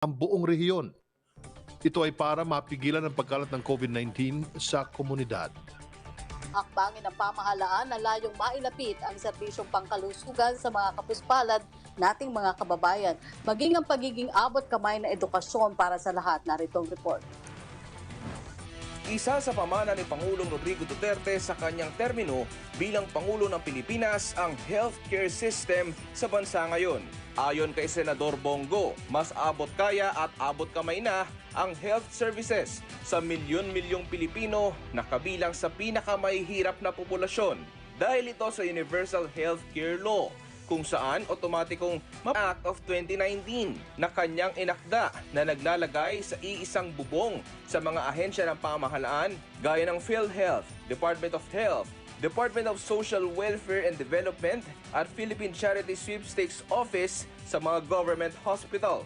ang buong rehiyon. Ito ay para mapigilan ang pagkalat ng COVID-19 sa komunidad. Hakbangin ng pamahalaan na layong mailapit ang serbisyong pangkalusugan sa mga kapuspalad nating mga kababayan, maging ang pagiging abot kamay na edukasyon para sa lahat. Narito ang report. Isa sa pamana ni Pangulong Rodrigo Duterte sa kanyang termino bilang Pangulo ng Pilipinas ang healthcare system sa bansa ngayon. Ayon kay Senador Bongo, mas abot kaya at abot kamay na ang health services sa milyon-milyong Pilipino na kabilang sa pinakamahihirap na populasyon dahil ito sa Universal Healthcare Law kung saan otomatikong Act of 2019 na kanyang inakda na naglalagay sa iisang bubong sa mga ahensya ng pamahalaan gaya ng PhilHealth, Department of Health, Department of Social Welfare and Development at Philippine Charity Sweepstakes Office sa mga government hospital.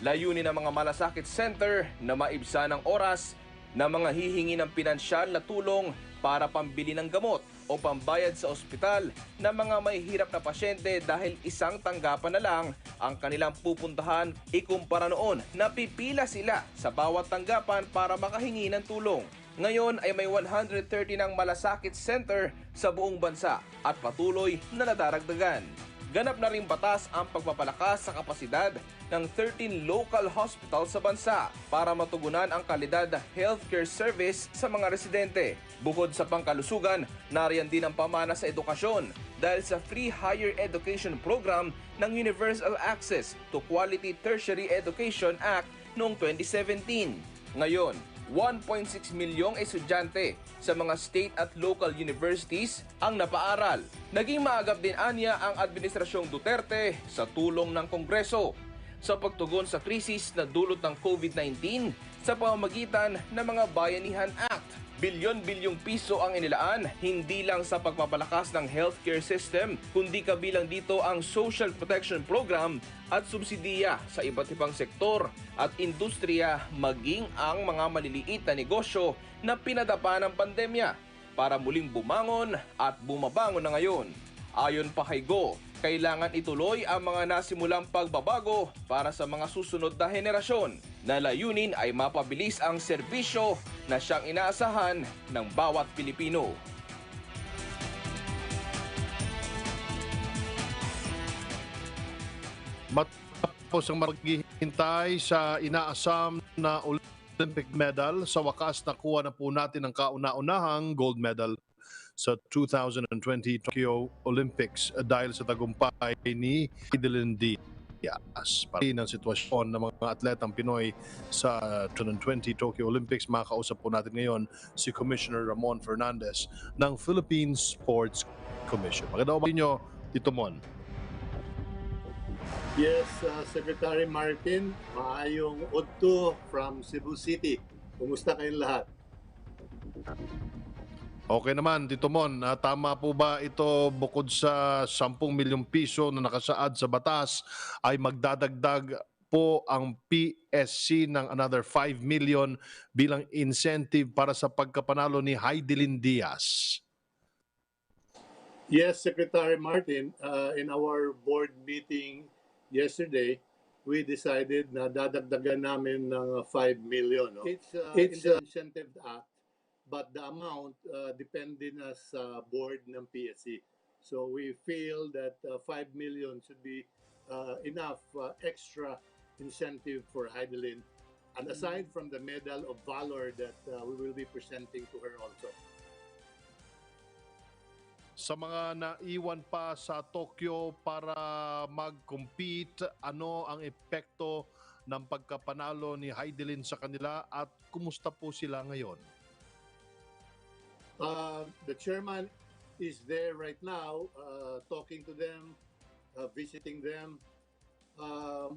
Layunin ng mga malasakit center na maibsa ng oras na mga hihingi ng pinansyal na tulong para pambili ng gamot o pambayad sa ospital ng mga may hirap na pasyente dahil isang tanggapan na lang ang kanilang pupuntahan ikumpara noon na pipila sila sa bawat tanggapan para makahingi ng tulong. Ngayon ay may 130 ng malasakit center sa buong bansa at patuloy na nadaragdagan. Ganap na rin batas ang pagpapalakas sa kapasidad ng 13 local hospitals sa bansa para matugunan ang kalidad na healthcare service sa mga residente. Bukod sa pangkalusugan, nariyan din ang pamana sa edukasyon dahil sa Free Higher Education Program ng Universal Access to Quality Tertiary Education Act noong 2017. Ngayon, 1.6 milyong estudyante sa mga state at local universities ang napaaral. Naging maagap din anya ang Administrasyong Duterte sa tulong ng Kongreso sa pagtugon sa krisis na dulot ng COVID-19 sa pamamagitan ng mga Bayanihan Act. Bilyon-bilyong piso ang inilaan hindi lang sa pagpapalakas ng healthcare system kundi kabilang dito ang Social Protection Program at subsidiya sa iba't ibang sektor at industriya maging ang mga maliliit na negosyo na pinadapa ng pandemya para muling bumangon at bumabangon na ngayon. Ayon pa kay Go, kailangan ituloy ang mga nasimulang pagbabago para sa mga susunod na henerasyon na layunin ay mapabilis ang serbisyo na siyang inaasahan ng bawat Pilipino. Matapos ang maghihintay sa inaasam na Olympic medal, sa wakas nakuha na po natin ang kauna-unahang gold medal sa 2020 Tokyo Olympics dahil sa tagumpay ni Diaz. Pati ng sitwasyon ng mga atletang Pinoy sa 2020 Tokyo Olympics, makakausap po natin ngayon si Commissioner Ramon Fernandez ng Philippine Sports Commission. Magandang umaga niyo, Tito Mon. Yes, Secretary Martin, maayong udto from Cebu City. Kumusta kayong lahat? Okay naman, Tito Mon, tama po ba ito bukod sa 10 milyong piso na nakasaad sa batas ay magdadagdag po ang PSC ng another 5 million bilang incentive para sa pagkapanalo ni Heidelin Diaz? Yes, Secretary Martin, in our board meeting yesterday, we decided na dadagdagan namin ng 5 million. No? It's an incentive act, but the amount depende na sa board ng PSC. So we feel that 5 million should be enough extra incentive for Heidelin. And aside from the Medal of Valor that we will be presenting to her also. Sa mga naiwan pa sa Tokyo para mag-compete, ano ang epekto ng pagkapanalo ni Heidelin sa kanila at kumusta po sila ngayon? The chairman is there right now, talking to them, visiting them.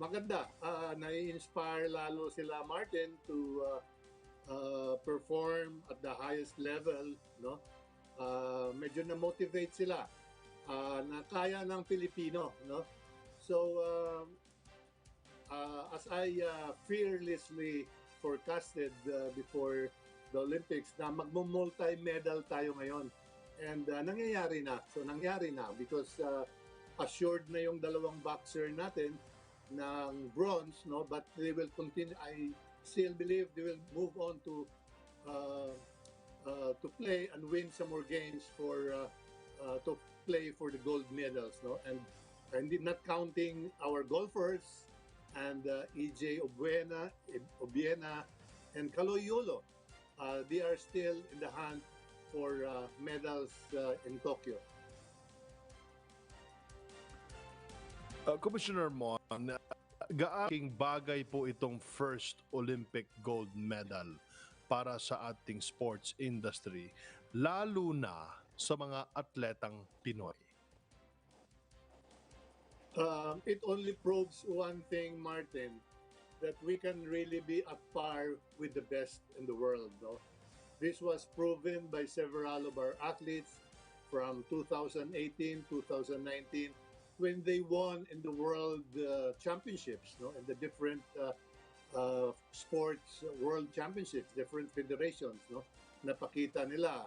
Maganda, nai-inspire lalo sila Martin to perform at the highest level, no? Medyo na-motivate sila na kaya ng Pilipino, no? So as I fearlessly forecasted before the Olympics na magmo-multi-medal tayo ngayon. And nangyayari na. So nangyari na because assured na yung dalawang boxer natin ng bronze, no, but they will continue. I still believe they will move on uh, to play and win some more games to play for the gold medals, no, and not counting our golfers and EJ Obiena and Kaloyulo. They are still in the hunt for medals in Tokyo. Commissioner Mon, gaaking bagay po itong first Olympic gold medal para sa ating sports industry, lalo na sa mga atletang Pinoy? It only proves one thing, Martin, that we can really be at par with the best in the world. No? This was proven by several of our athletes from 2018, 2019, when they won in the world championships, no, and the different sports world championships, different federations, no, napakita nila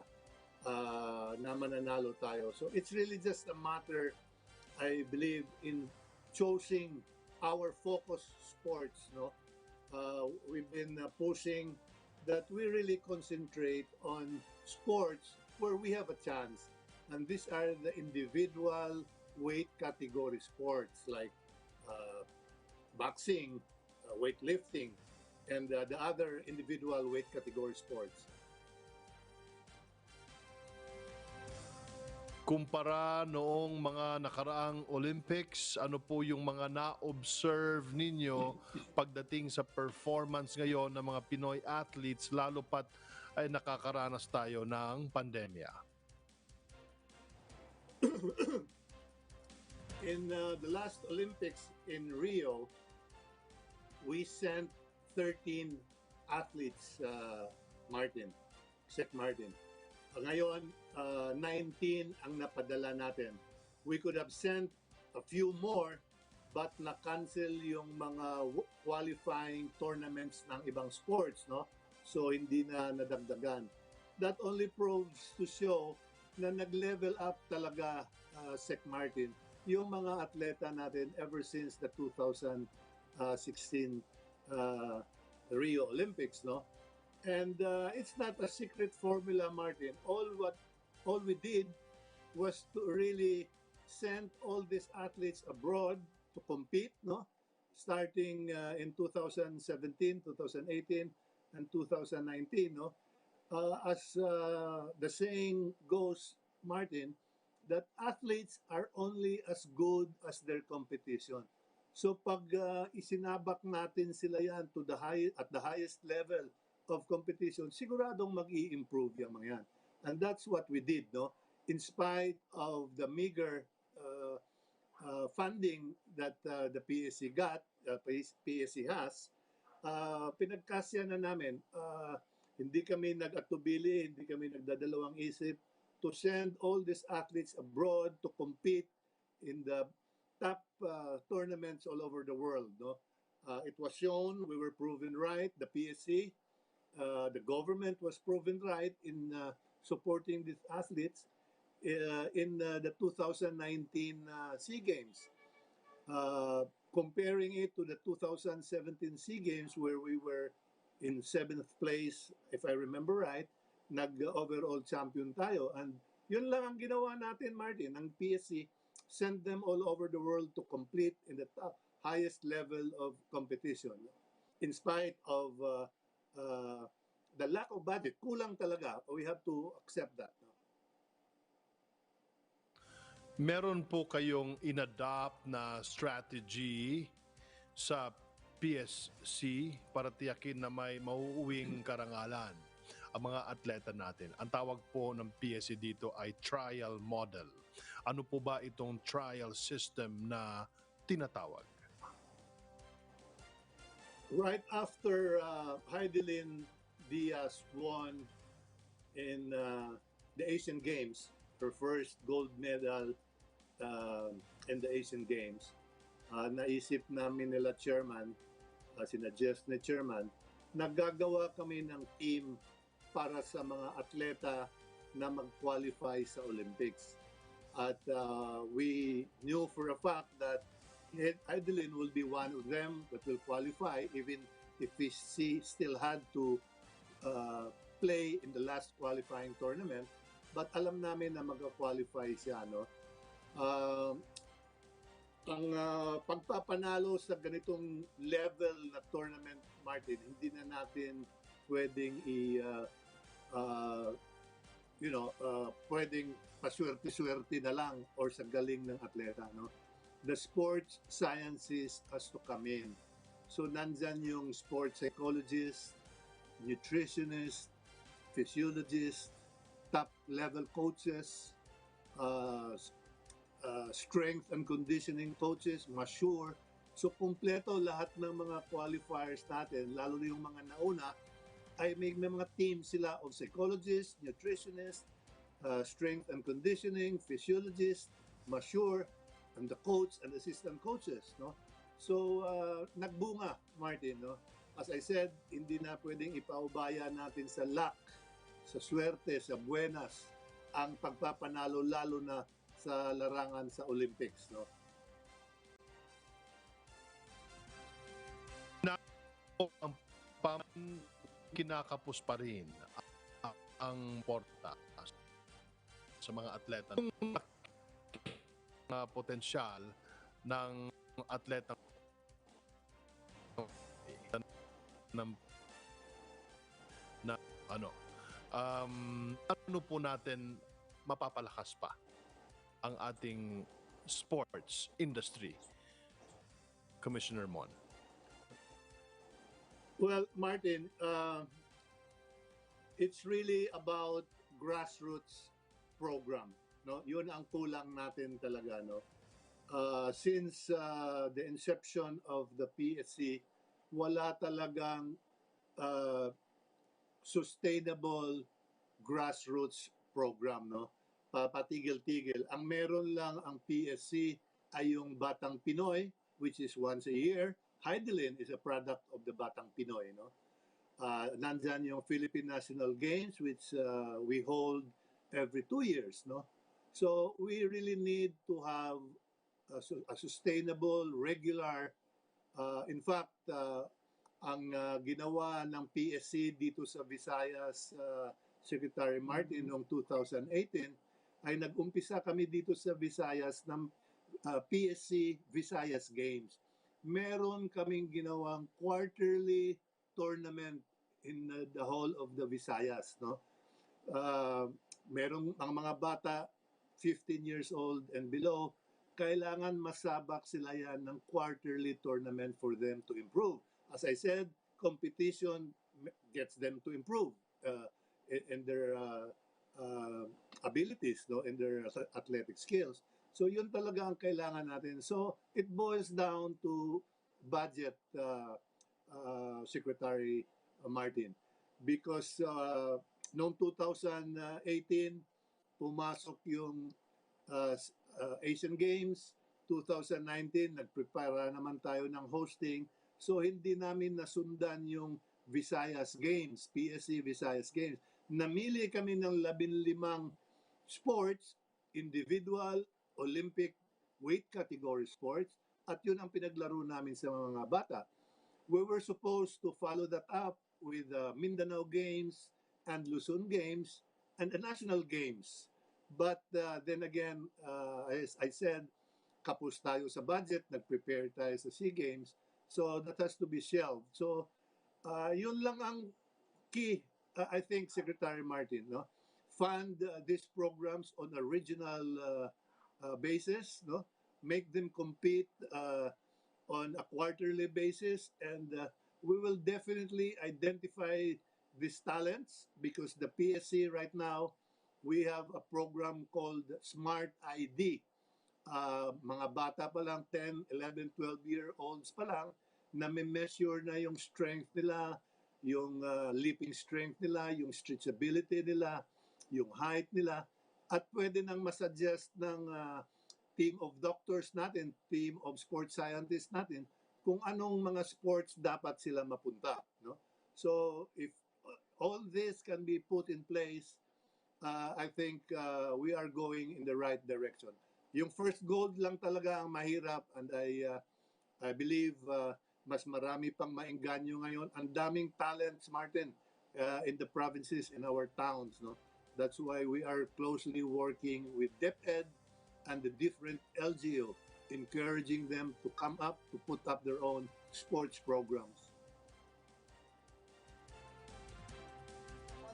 na mananalo tayo. So it's really just a matter, I believe, in choosing our focus sports. No, we've been pushing that we really concentrate on sports where we have a chance, and these are the individual weight category sports like boxing, weightlifting, and the other individual weight category sports. Kumpara noong mga nakaraang Olympics, ano po yung mga na-observe ninyo pagdating sa performance ngayon ng mga Pinoy athletes, lalo pat ay nakakaranas tayo ng pandemya? In the last Olympics in Rio, we sent 13 athletes, Sec Martin. Ngayon, 19 ang napadala natin. We could have sent a few more, but na-cancel yung mga qualifying tournaments ng ibang sports, no? So hindi na nadagdagan. That only proves to show na nag-level up talaga, Sec Martin, yung mga atleta natin ever since the 2016 Rio Olympics, no? And it's not a secret formula, Martin. All we did was to really send all these athletes abroad to compete, no? Starting in 2017, 2018, and 2019, no? As the saying goes, Martin, that athletes are only as good as their competition. So pag isinabak natin sila yan to at the highest level of competition, siguradong mag-i-improve yung mga yan. And that's what we did, no? In spite of the meager funding that the PSC PSC has, pinagkasya na namin. Hindi kami nag-atubili, hindi kami nagdadalawang isip to send all these athletes abroad to compete in the top tournaments all over the world. No, it was shown, we were proven right. The PSC, the government was proven right in supporting these athletes in the 2019 SEA Games. Comparing it to the 2017 SEA Games where we were in 7th place, if I remember right, nag-overall champion tayo. And yun lang ang ginawa natin, Martin. Ang PSC sent them all over the world to compete in the highest level of competition. In spite of the lack of budget, kulang talaga. We have to accept that. Meron po kayong inadopt na strategy sa PSC para tiyakin na may mauuwing karangalan ang mga atleta natin. Ang tawag po ng PSC dito ay trial model. Ano po ba itong trial system na tinatawag? Right after Heidelin Diaz won in the Asian Games, her first gold medal in the Asian Games, naisip namin nila chairman, sinadjust ni chairman, naggagawa kami ng team para sa mga atleta na mag-qualify sa Olympics. At we knew for a fact that Adeline will be one of them that will qualify, even if we still had to play in the last qualifying tournament. But alam namin na mag-qualify siya, no? Ang pagpapanalo sa ganitong level na tournament, Martin, hindi na natin pwedeng pwedeng paswerte-swerte na lang or sa galing ng atleta, no? The sports sciences has to come in. So nandyan yung sports psychologist, nutritionist, physiologist, top-level coaches, strength and conditioning coaches, mature. So kumpleto lahat ng mga qualifiers natin, lalo na yung mga nauna, ay may mga team sila of psychologists, nutritionists, strength and conditioning, physiologists, mature, and the coach and assistant coaches, no? So nagbunga, Martin, no? As I said, hindi na pwedeng ipaubaya natin sa luck, sa swerte, sa buenas ang pagpapanalo, lalo na sa larangan sa Olympics, no? Ang kinakapos pa rin ang porta sa mga atleta na potensyal ng atleta na ano po natin mapapalakas pa ang ating sports industry, Commissioner Mon? Well, Martin, it's really about grassroots program, no? Yun ang kulang natin talaga, no? Since the inception of the PSC, wala talagang sustainable grassroots program, no? Papatigil-tigil. Ang meron lang ang PSC ay yung Batang Pinoy, which is once a year. Heidelin is a product of the Batang Pinoy, no? Nandyan yung Philippine National Games, which we hold every 2 years, no? So we really need to have a sustainable, regular, in fact, ang ginawa ng PSC dito sa Visayas, Secretary Martin, noong 2018, ay nag-umpisa kami dito sa Visayas ng PSC Visayas Games. Meron kaming ginawang quarterly tournament in the whole of the Visayas, no? Merong ang mga bata 15 years old and below, kailangan masabak sila yan ng quarterly tournament for them to improve. As I said, competition gets them to improve in their abilities, no, in their athletic skills. So yun talaga ang kailangan natin. So it boils down to budget, Secretary Martin, because noong 2018 pumasok yung Asian Games, 2019 nagprepare naman tayo ng hosting. So hindi namin nasundan yung Visayas Games, PSC Visayas Games. Namili kami ng 15 sports, individual, Olympic, weight category sports, at yun ang pinaglaro namin sa mga bata. We were supposed to follow that up with Mindanao Games and Luzon Games and the National Games. But then again, as I said, kapos tayo sa budget, nag-prepare tayo sa SEA Games, so that has to be shelved. So yun lang ang key, I think, Secretary Martin, no? Fund these programs on a regional basis, no? Make them compete on a quarterly basis, and we will definitely identify these talents, because the PSC right now, we have a program called Smart ID. Mga bata pa lang, 10, 11, 12-year-olds pa lang, na may measure na yung strength nila, yung leaping strength nila, yung stretchability nila, yung height nila, at pwede nang masuggest ng team of doctors natin, team of sports scientists natin, kung anong mga sports dapat sila mapunta, no? So if all this can be put in place, I think we are going in the right direction. Yung first gold lang talaga ang mahirap, and I believe mas marami pang maengganyo ngayon. Ang daming talents, Martin, in the provinces, in our towns. No? That's why we are closely working with DepEd and the different LGU, encouraging them to come up, to put up their own sports programs.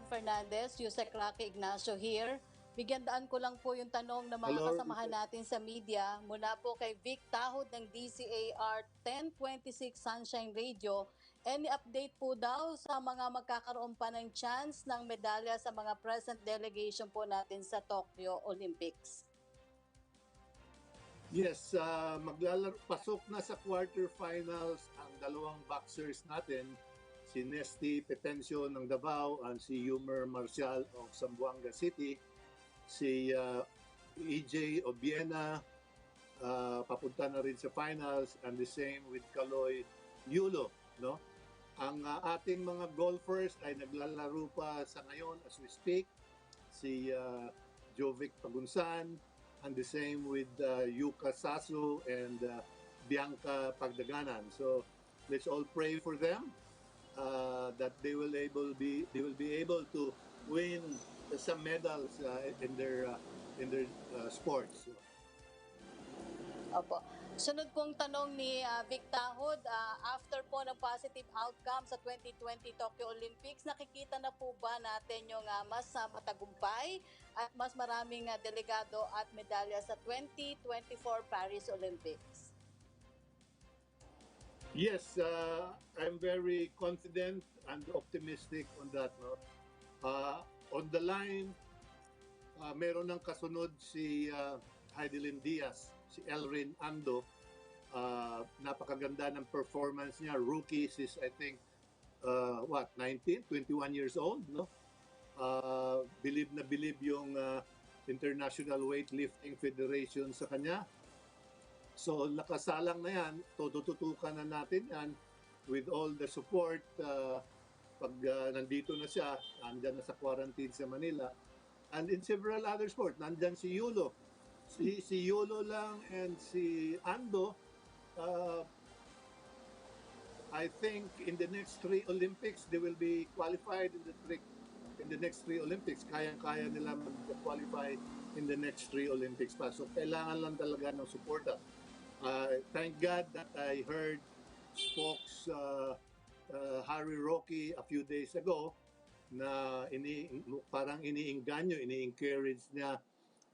Fernandez, Yusek Rocky Ignacio here. Bigyan daan ko lang po yung tanong ng mga Hello. kasamahan natin sa media mula po kay Vic Tahod ng DCAR 1026 Sunshine Radio. Any update po daw sa mga magkakaroon pa ng chance ng medalya sa mga present delegation po natin sa Tokyo Olympics? Yes, pasok na sa quarterfinals ang dalawang boxers natin, si Nesty Petencio ng Davao and si Yumer Marcial of Zamboanga City. Si EJ Obiena papunta na rin sa finals, and the same with Kaloy Yulo. No? Ang ating mga golfers ay naglalaro pa sa ngayon as we speak. Si Jovic Pagunsan, and the same with Yuka Sasu and Bianca Pagdaganan. So let's all pray for them that they will be able to win some medals in their sports. Opo. Sunod pong tanong ni Vic Tahod, after po ng positive outcome sa 2020 Tokyo Olympics, nakikita na po ba natin yung mas matagumpay at mas maraming delegado at medalya sa 2024 Paris Olympics? Yes, I'm very confident and optimistic on that. No? On the line, meron ng kasunod si Heidelin Diaz, si Elrin Ando. Napakaganda ng performance niya. Rookie, is I think 19, 21 years old. No? Believe na believe yung International Weightlifting Federation sa kanya. So nakasalang na yan, tututukan na natin yan with all the support. Pag nandito na siya, nandyan na sa quarantine sa Manila. And in several other sports, nandyan si Yulo. Si Yulo lang and si Ando, I think in the next 3 Olympics, they will be qualified in the next 3 Olympics. Kaya-kaya nila mag-qualify in the next 3 Olympics pa. So kailangan lang talaga ng suporta. Thank God that I heard Spokes Harry Rocky a few days ago na parang ini-encourage niya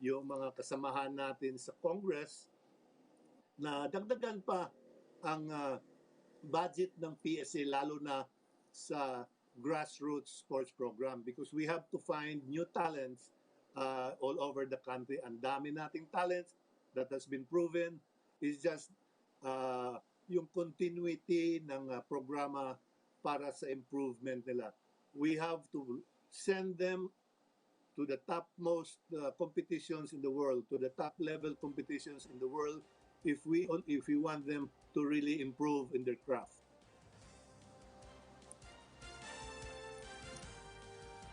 yung mga kasamahan natin sa Congress na dagdagan pa ang budget ng PSA, lalo na sa grassroots sports program, because we have to find new talents all over the country. Ang dami nating talents that has been proven. Is just yung continuity ng programa para sa improvement nila. We have to send them to the topmost competitions in the world, to the top level competitions in the world, if we want them to really improve in their craft.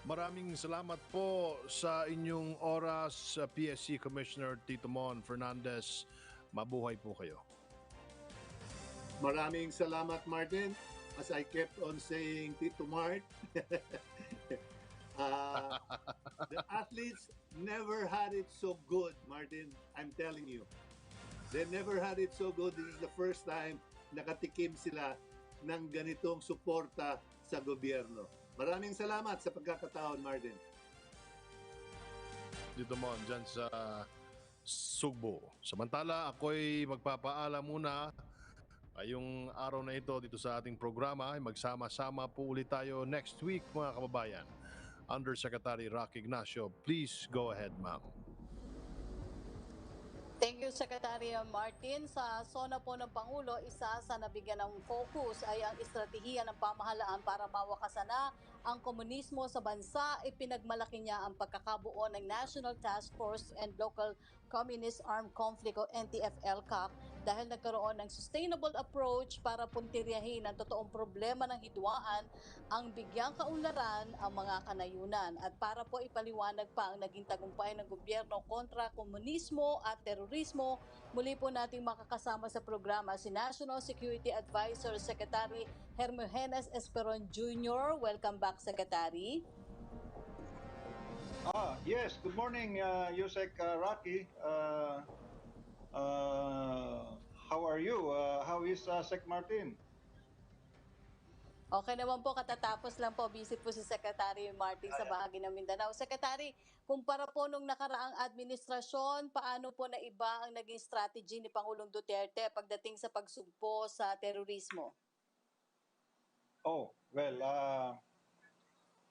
Maraming salamat po sa inyong oras, PSC Commissioner Tito Mon Fernandez. Mabuhay po kayo. Maraming salamat, Martin. As I kept on saying, Tito Mart, the athletes never had it so good, Martin. I'm telling you. They never had it so good. This is the first time nakatikim sila ng ganitong suporta sa gobyerno. Maraming salamat sa pagkakataon, Martin. Dito mo, dyan sa Sugbo. Samantala, ako'y magpapaalam muna. Ngayong araw na ito dito sa ating programa ay magsama-sama po ulit tayo next week, mga kababayan. Undersecretary Rocky Ignacio, please go ahead, ma'am. Thank you, Secretary Martin. Sa SONA po ng Pangulo, isa sa nabigyan ng focus ay ang estratehiya ng pamahalaan para mawakasan na ang komunismo sa bansa. Ipinagmalaki niya ang pagkakabuo ng National Task Force and Local Communist Armed Conflict o NTF-ELCAC dahil nagkaroon ng sustainable approach para puntiryahin ang totoong problema ng hidwaan, ang bigyang kaunlaran ang mga kanayunan at para po ipaliwanag pa ang naging tagumpay ng gobyerno kontra komunismo at terorismo, muli po nating makakasama sa programa si National Security Advisor Secretary Hermogenes Esperon Jr. Welcome back, Secretary. Yes. Good morning, Yusek Rocky. How are you? How is Sec Martin? Okay naman po, katatapos lang po, busy po si Secretary Martin sa bahagi ng Mindanao. Secretary, kumpara po nung nakaraang administrasyon, paano po na iba ang naging strategy ni Pangulong Duterte pagdating sa pagsugpo sa terorismo? Oh, well,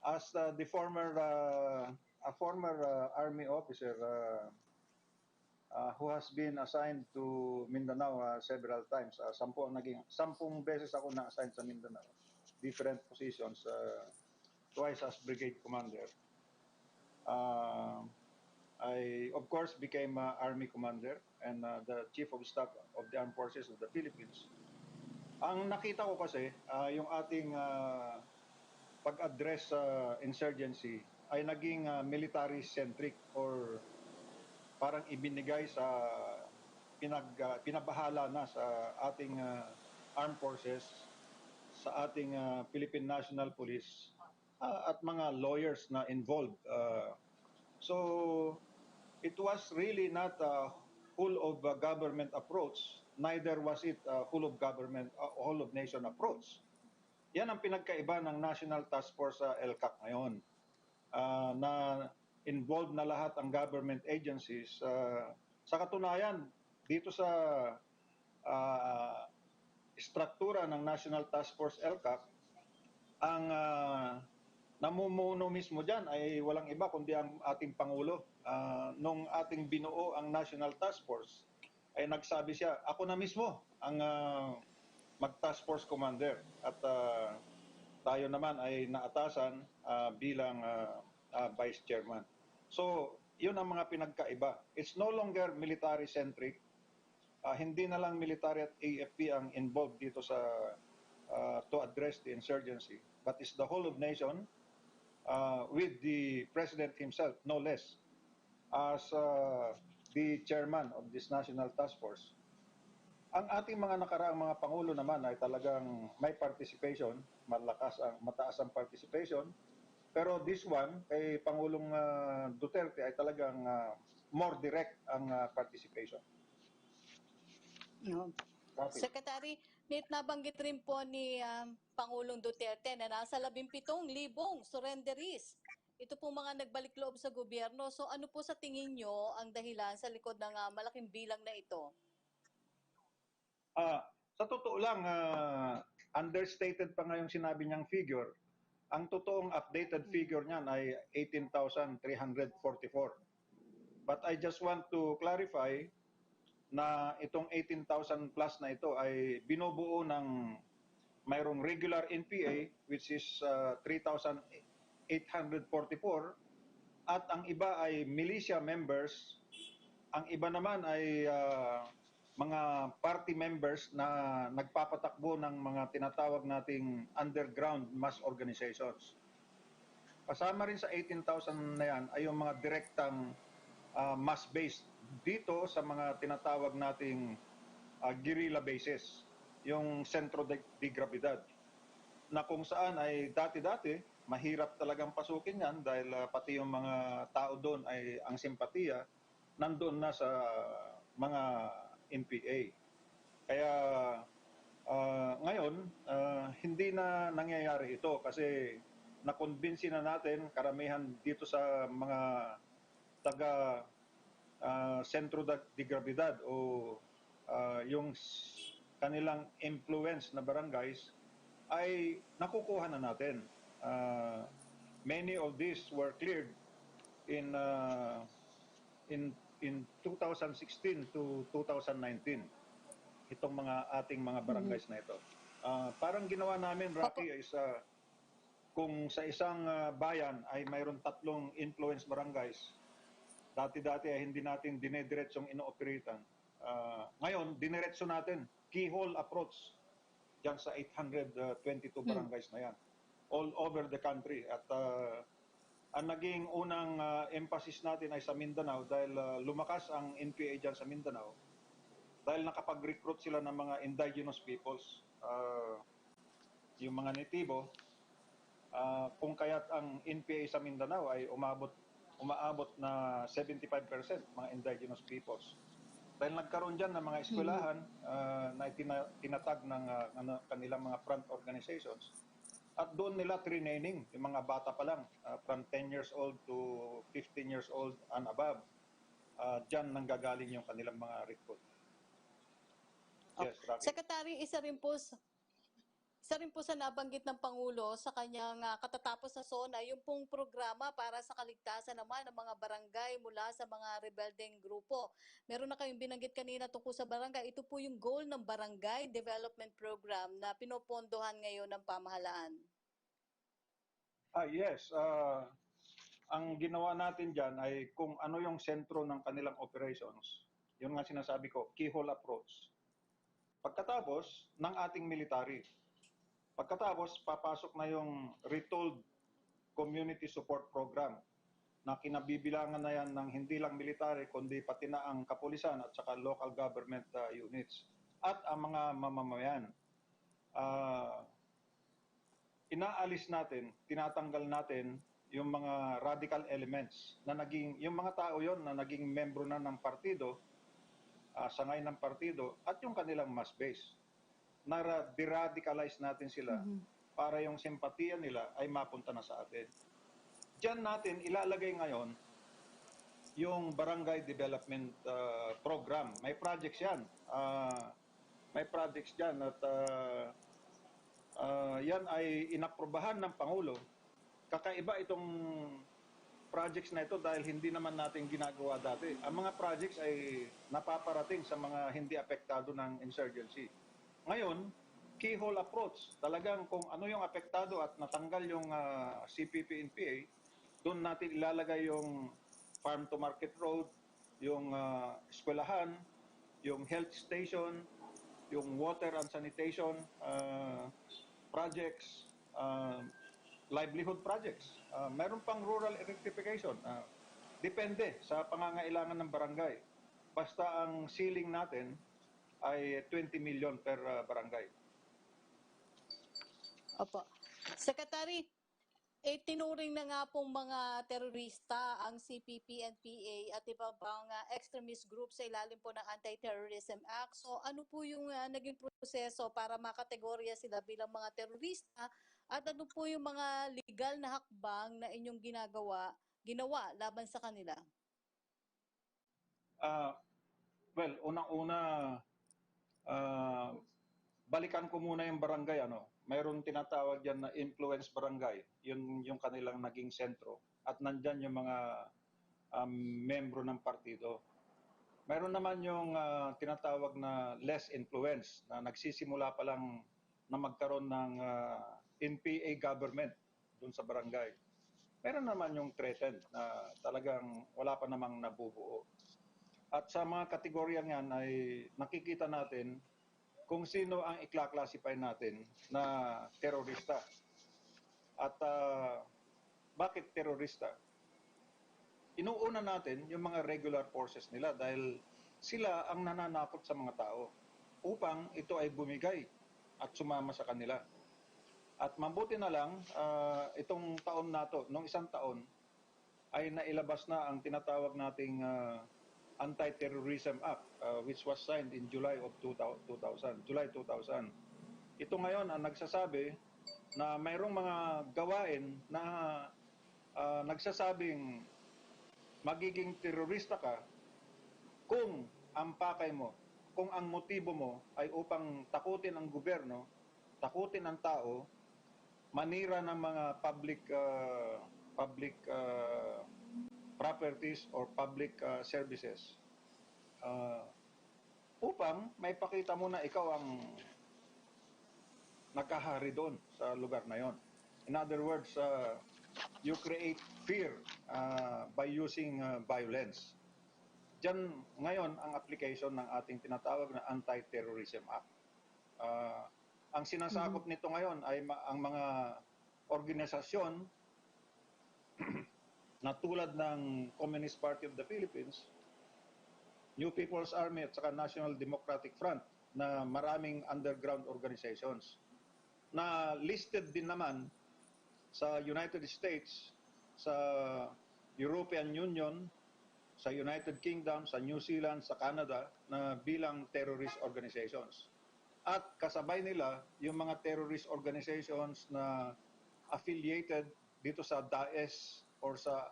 as the former army officer who has been assigned to Mindanao several times, 10 beses ako na-assign sa Mindanao, different positions, twice as brigade commander. I, of course, became Army Commander and the Chief of Staff of the Armed Forces of the Philippines. Ang nakita ko kasi, yung ating pag-address sa insurgency ay naging military-centric or parang ibinigay sa pinabahala na sa ating armed forces, sa ating Philippine National Police at mga lawyers na involved. So it was really not a whole of government approach, neither was it a whole of government, whole of nation approach. Yan ang pinagkaiba ng National Task Force sa LCAC ngayon, na involved na lahat ang government agencies. Sa katunayan, dito sa struktura ng National Task Force LCAC, ang namumuno mismo dyan ay walang iba kundi ang ating Pangulo. Nung ating binuo ang National Task Force, ay nagsabi siya, ako na mismo ang mag-task force commander. At tayo naman ay naatasan bilang vice chairman. So, yun ang mga pinagkaiba. It's no longer military-centric. Hindi na lang military at AFP ang involved dito sa to address the insurgency, but it's the whole of nation with the President himself, no less, as the chairman of this National Task Force. Ang ating mga nakaraang mga Pangulo naman ay talagang may participation, mataas ang participation. Pero this one, kay Pangulong Duterte ay talagang more direct ang participation. No. Secretary, nabanggit rin po ni Pangulong Duterte na nasa 17,000 surrenderies. Ito po mga nagbalik loob sa gobyerno. So ano po sa tingin nyo ang dahilan sa likod ng malaking bilang na ito? Sa totoo lang, understated pa nga yung sinabi niyang figure. Ang totoong updated figure niyan ay 18,344. But I just want to clarify na itong 18,000 plus na ito ay binubuo ng mayroong regular NPA which is 3,844 at ang iba ay militia members, ang iba naman ay mga party members na nagpapatakbo ng mga tinatawag nating underground mass organizations. Kasama rin sa 18,000 na yan ay yung mga direktang mass-based dito sa mga tinatawag nating guerrilla bases, yung sentro de gravidad, na kung saan ay dati-dati mahirap talagang pasukin yan dahil pati yung mga tao doon ay ang simpatiya nandoon na sa mga NPA. Kaya ngayon, hindi na nangyayari ito kasi nakonbinsi na natin karamihan dito sa mga taga sentro de gravidad o yung kanilang influence na barangays ay nakukuha na natin. Many of these were cleared in 2016 to 2019. Itong mga ating mga barangays na ito. Parang ginawa namin, Rocky, is kung sa isang bayan ay mayroon 3 influence barangays, dati-dati ay hindi natin dinediretsyong ino-operatan. Ngayon, diniretso natin, keyhole approach dyan sa 822 barangays na yan, all over the country. At ang naging unang emphasis natin ay sa Mindanao dahil lumakas ang NPA dyan sa Mindanao dahil nakapag-recruit sila ng mga indigenous peoples, yung mga natibo, kung kaya't ang NPA sa Mindanao ay umaabot na 75% mga indigenous peoples. Dahil nagkaroon dyan ng mga eskwelahan na tinatag ng kanilang mga front organizations. At doon nila training yung mga bata pa lang, from 10 years old to 15 years old and above. Diyan nanggagaling yung kanilang mga recruit. Yes, Rocky. Secretary, isa rin po sa nabanggit ng Pangulo sa kanyang katatapos na SONA, yung pong programa para sa kaligtasan naman ng mga barangay mula sa mga rebeldeng grupo. Meron na kayong binanggit kanina tungkol sa barangay. Ito po yung goal ng Barangay Development Program na pinopondohan ngayon ng pamahalaan. Yes. Ang ginawa natin dyan ay kung ano yung sentro ng kanilang operations. Yun nga sinasabi ko, keyhole approach. Pagkatapos ng ating military, pagkatapos papasok na yung retold community support program na kinabibilangan na yan ng hindi lang military kundi pati na ang kapulisan at saka local government units at ang mga mamamayan. Inaalis natin, tinatanggal natin yung mga radical elements na yung mga tao yon na naging membro na ng partido, sangay ng partido at yung kanilang mass base. De-radicalize natin sila para yung simpatiya nila ay mapunta na sa atin. Diyan natin ilalagay ngayon yung Barangay Development Program. May projects yan. May projects dyan at yan ay inaprubahan ng Pangulo. Kakaiba itong projects na ito dahil hindi naman natin ginagawa dati. Ang mga projects ay napaparating sa mga hindi apektado ng insurgency. Ngayon, keyhole approach. Talagang kung ano yung apektado at natanggal yung CPP-NPA, doon natin ilalagay yung farm to market road, yung eskwelahan, yung health station, yung water and sanitation projects, livelihood projects. Meron pang rural electrification. Depende sa pangangailangan ng barangay. Basta ang ceiling natin ay 20 million per barangay. Opo. Secretary, tinuring na nga pong mga terorista ang CPP-NPA at iba pang extremist group sa ilalim po ng Anti-Terrorism Act. So ano po yung naging proseso para makategorya sila bilang mga terorista at ano po yung mga legal na hakbang na inyong ginawa laban sa kanila? Well, unang-una, balikan ko muna yung barangay. Mayroon tinatawag yan na influence barangay. Yun yung kanilang naging sentro. At nandyan yung mga membro ng partido. Mayroon naman yung tinatawag na less influence na nagsisimula pa lang na magkaroon ng NPA government dun sa barangay. Meron naman yung threatened na talagang wala pa namang nabubuo. At sa mga kategoryang yan ay nakikita natin kung sino ang ikla-classify natin na terorista. At bakit terorista? Inuuna natin yung mga regular forces nila dahil sila ang nananakot sa mga tao upang ito ay bumigay at sumama sa kanila. At mabuti na lang, itong taon na to, nung isang taon, ay nailabas na ang tinatawag nating Anti-Terrorism Act, which was signed in July 2000. Ito ngayon ang nagsasabi na mayroong mga gawain na nagsasabing magiging terorista ka kung ang pakay mo, kung ang motibo mo ay upang takutin ang gobyerno, takutin ang tao, manira ng mga public properties or public services upang may pakita mo na ikaw ang nakahari doon sa lugar na yon. In other words, you create fear by using violence. Diyan ngayon ang application ng ating tinatawag na Anti-Terrorism Act. Ang sinasakop nito ngayon ay ang mga organisasyon na tulad ng Communist Party of the Philippines, New People's Army at saka National Democratic Front na maraming underground organizations na listed din naman sa United States, sa European Union, sa United Kingdom, sa New Zealand, sa Canada na bilang terrorist organizations. At kasabay nila yung mga terrorist organizations na affiliated dito sa Daesh or sa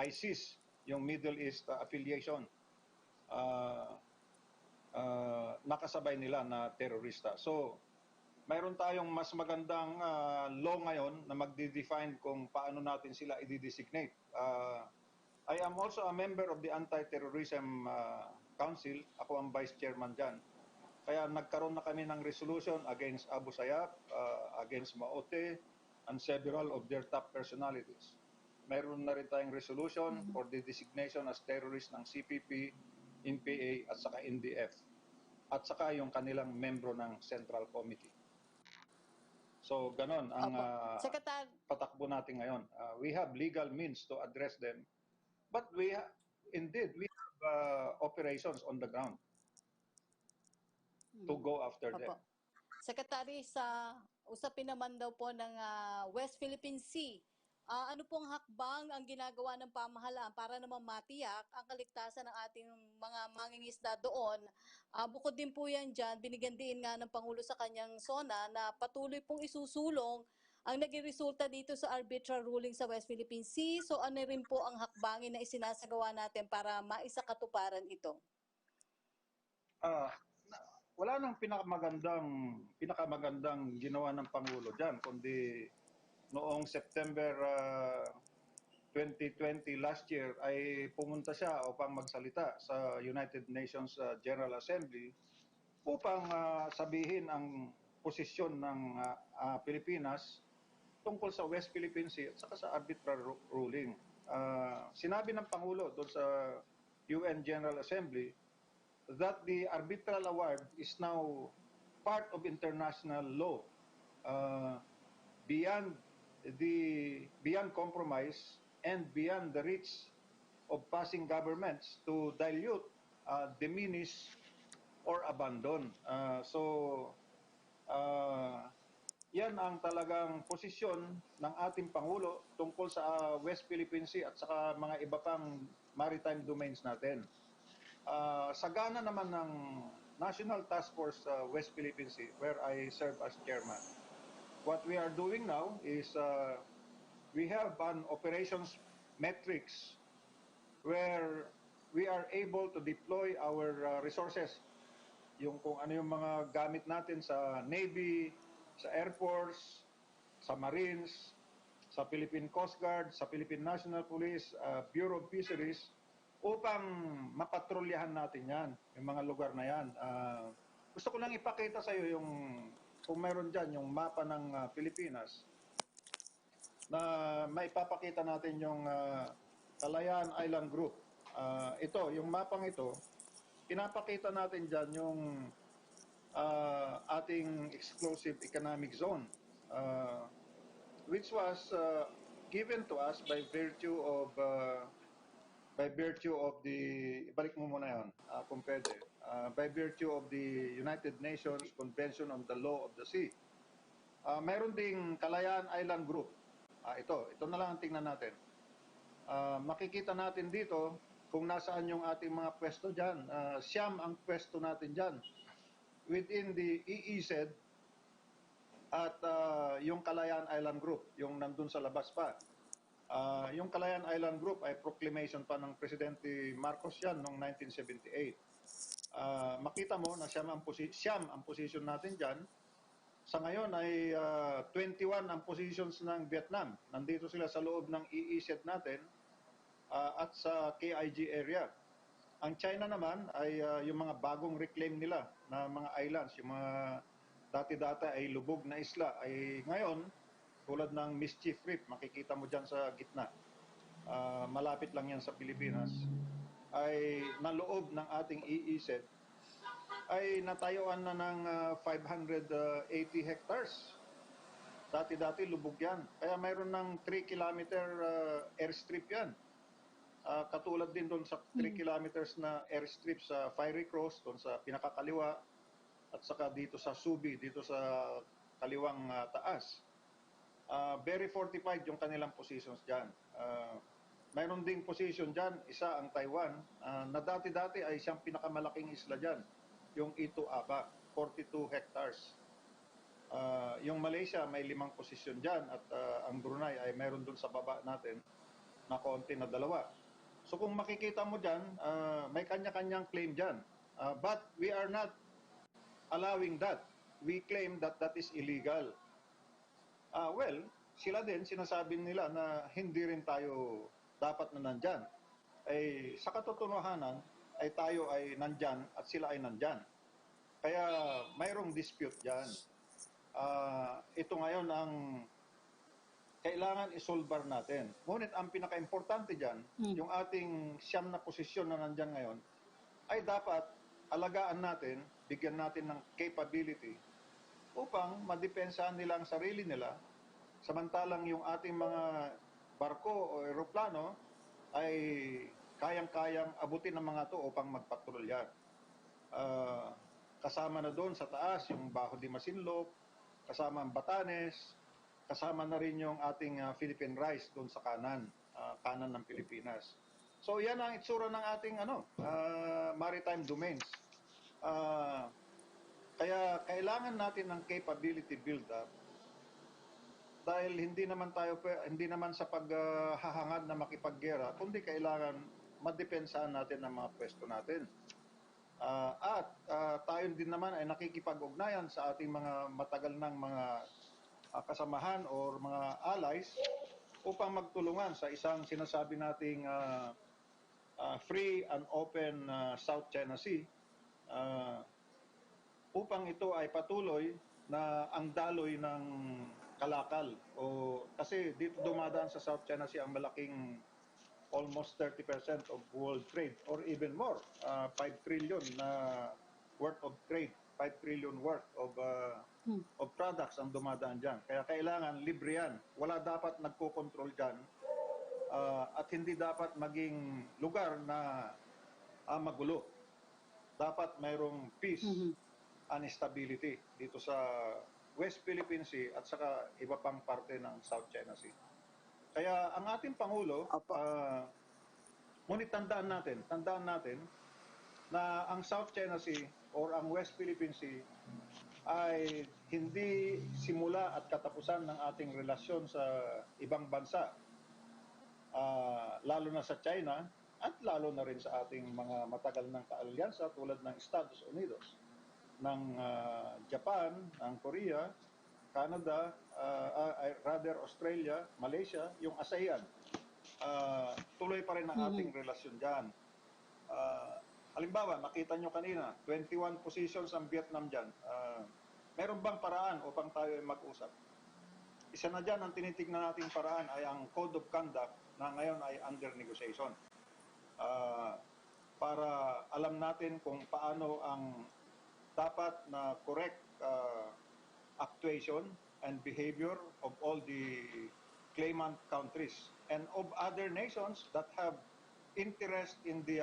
ISIS, yung Middle East affiliation, nakasabay nila na terorista. So, mayroon tayong mas magandang law ngayon na magde-define kung paano natin sila i-designate. I am also a member of the Anti-Terrorism Council. Ako ang vice chairman dyan. Kaya nagkaroon na kami ng resolution against Abu Sayyaf, against Maote, and several of their top personalities. Mayroon na rin tayong resolution for the designation as terrorist ng CPP, NPA, at saka NDF. At saka yung kanilang membro ng Central Committee. So, ganon ang patakbo natin ngayon. We have legal means to address them. But we have operations on the ground to go after them. Secretary, sa usapin naman daw po ng West Philippine Sea, ano pong hakbang ang ginagawa ng pamahalaan para naman matiyak ang kaligtasan ng ating mga mangingisda doon? Bukod din po yan dyan, binigyan din nga ng Pangulo sa kanyang SONA na patuloy pong isusulong ang naging resulta dito sa arbitral ruling sa West Philippine Sea. So ano rin po ang hakbangin na isinasagawa natin para maisakatuparan ito? Wala nang pinakamagandang ginawa ng Pangulo dyan, kundi noong September 2020 last year ay pumunta siya upang magsalita sa United Nations General Assembly upang sabihin ang posisyon ng Pilipinas tungkol sa West Philippine Sea at saka sa arbitral ruling. Sinabi ng Pangulo doon sa UN General Assembly that the arbitral award is now part of international law, beyond compromise and beyond the reach of passing governments to dilute, diminish, or abandon. Yan ang talagang posisyon ng ating Pangulo tungkol sa West Philippine Sea at saka mga iba pang maritime domains natin. Sagana naman ng National Task Force West Philippine Sea, where I serve as chairman. What we are doing now is we have an operations metrics where we are able to deploy our resources. Yung kung ano yung mga gamit natin sa Navy, sa Air Force, sa Marines, sa Philippine Coast Guard, sa Philippine National Police, Bureau of Fisheries, upang mapatrolyahan natin yan, yung mga lugar na yan. Gusto ko lang ipakita sa iyo yung, kung meron dyan, yung mapa ng Pilipinas, na maipapakita natin yung Kalayaan Island Group. Ito, yung mapang ito, pinapakita natin dyan yung ating exclusive economic zone, which was given to us by virtue of the, ibalik mo muna yun, kung pwede, by virtue of the United Nations Convention on the Law of the Sea. Mayroon ding Kalayaan Island Group. Ito na lang ang tingnan natin. Makikita natin dito kung nasaan yung ating mga pwesto dyan. Siyam ang pwesto natin dyan within the EEZ at yung Kalayaan Island Group, yung nandun sa labas pa. Yung Kalayaan Island Group ay proclamation pa ng Presidente Marcos yan noong 1978. Makita mo na siyam ang position natin dyan. Sa ngayon ay 21 ang positions ng Vietnam. Nandito sila sa loob ng EEZ natin at sa KIG area. Ang China naman ay yung mga bagong reclaim nila na mga islands, yung mga dati-dati ay lubog na isla, ay ngayon tulad ng Mischief Reef, makikita mo dyan sa gitna. Malapit lang yan sa Pilipinas. ay naloob ng ating EEZ ay natayuan na ng 580 hectares. Dati-dati lubog yan. Kaya mayroon ng 3-kilometer airstrip yan. Katulad din doon sa 3 kilometers na airstrip sa Fiery Cross, doon sa pinakakaliwa, at saka dito sa Subi, dito sa kaliwang taas. Very fortified yung kanilang positions dyan. Mayroon ding position dyan, isa ang Taiwan, na dati-dati ay siyang pinakamalaking isla dyan, yung Ito Aba, 42 hectares. Yung Malaysia may 5 posisyon dyan at ang Brunei ay mayroon dun sa baba natin na konti na 2. So kung makikita mo dyan, may kanya-kanyang claim dyan. But we are not allowing that. We claim that that is illegal. Well, sila din, sinasabi nila na hindi rin tayo dapat na nandyan. Ay, sa katotohanan, ay tayo ay nandyan at sila ay nandyan. Kaya mayroong dispute dyan. Ito ngayon ang kailangan isolbar natin. Ngunit ang pinaka-importante dyan, yung ating 9 na posisyon na nandyan ngayon, ay dapat alagaan natin, bigyan natin ng capability upang madepensahan nila ang sarili nila, samantalang yung ating mga barko o eroplano ay kayang-kayang abutin ng mga to upang magpatrolya. Kasama na doon sa taas yung Bajo de Masinloc, kasama ang Batanes, kasama na rin yung ating Philippine Rice doon sa kanan ng Pilipinas. So yan ang itsura ng ating maritime domains. Kaya kailangan natin ng capability build-up dahil hindi naman sa paghahangad na makipaggera, kundi kailangan madepensahan natin ang mga pwesto natin. Tayo din naman ay nakikipag-ugnayan sa ating mga matagal ng mga kasamahan o mga allies upang magtulungan sa isang sinasabi nating free and open South China Sea upang ito ay patuloy na ang daloy ng kalakal. Kasi dito dumadaan sa South China Sea ang malaking almost 30% of world trade or even more, 5 trillion na worth of trade, 5 trillion worth of products ang dumadaan dyan. Kaya kailangan libre yan. Wala dapat nagko-control dyan at hindi dapat maging lugar na magulo. Dapat mayroong peace and stability dito sa West Philippine Sea at saka iba pang parte ng South China Sea. Kaya ang ating Pangulo, ngunit tandaan natin na ang South China Sea or ang West Philippine Sea ay hindi simula at katapusan ng ating relasyon sa ibang bansa, lalo na sa China at lalo na rin sa ating mga matagal ng kaalyansa tulad ng Estados Unidos, ng Japan, ng Korea, Canada, Australia, Malaysia, yung ASEAN. Tuloy pa rin ang ating relasyon dyan. Halimbawa, nakita nyo kanina, 21 positions ang Vietnam dyan. Meron bang paraan upang tayo ay mag-usap? Isa na dyan, ang tinitignan nating paraan ay ang Code of Conduct na ngayon ay under negotiation. Para alam natin kung paano ang dapat na correct actuation and behavior of all the claimant countries and of other nations that have interest in the